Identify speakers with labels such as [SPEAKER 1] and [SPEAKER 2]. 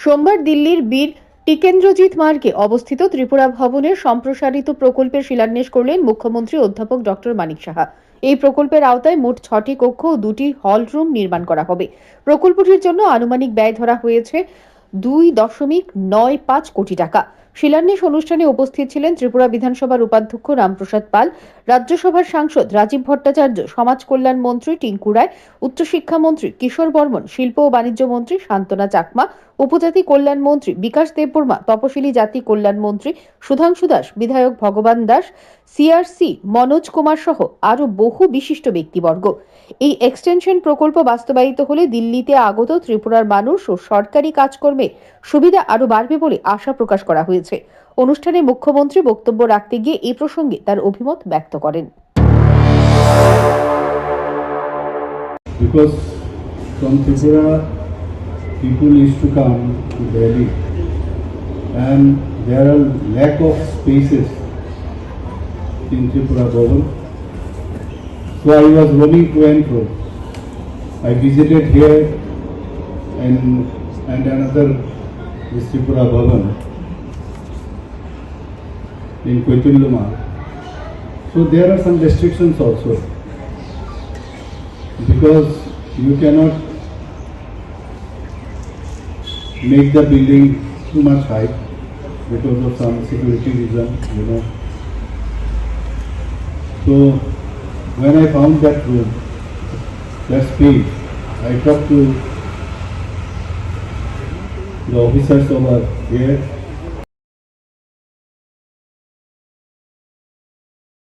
[SPEAKER 1] সোমবার দিল্লির বীর টিকেন্দ্রজিৎ মার্গে অবস্থিত ত্রিপুরা ভবনের সম্প্রসারিত প্রকল্পের শিলান্যাস করলেন মুখ্যমন্ত্রী অধ্যাপক ডক্টর মানিক সাহা। এই প্রকল্পের আওতায় মোট 6টি কক্ষ ও 2টি হল রুম নির্মাণ করা হবে। প্রকল্পটির জন্য আনুমানিক ব্যয় ধরা হয়েছে 2.95 কোটি টাকা। শিলান্যাস অনুষ্ঠানে উপস্থিত ছিলেন ত্রিপুরা বিধানসভার উপাধ্যক্ষ রামপ্রসাদ পাল, রাজ্যসভার সাংসদ রাজীব ভট্টাচার্য, সমাজ কল্যাণ মন্ত্রী টিঙ্কু রায়, উচ্চশিক্ষা মন্ত্রী কিশোর বর্মন, শিল্প ও বাণিজ্য মন্ত্রী শান্তনা চাকমা, উপজাতি কল্যাণ মন্ত্রী বিকাশ দেববর্মা, তপশিলি জাতি কল্যাণ মন্ত্রী সুধাংশু দাস, বিধায়ক ভগবান দাস, সিআরসি মনোজ কুমার সহ আরো বহু বিশিষ্ট ব্যক্তিবর্গ। এই এক্সটেনশন প্রকল্প বাস্তবায়িত হলে দিল্লিতে আগত ত্রিপুরার মানুষ ও সরকারি কাজকর্মে সুবিধা আরো বাড়বে বলে আশা প্রকাশ করা হয়েছে। অনুষ্ঠানে মুখ্যমন্ত্রী বক্তব্য রাখতে গিয়ে এই প্রসঙ্গে তার অভিমত ব্যক্ত করেন।
[SPEAKER 2] Because from Tripura, people used to come to Delhi, and there are lack of spaces in Tripura Bhavan. So I was roaming to and fro. I visited here and another is Tripura Bhavan in Koituluma. So there are some restrictions also, because you cannot make the building too much high because of some security reason, So when I found that room, that space, I talked to the officers over here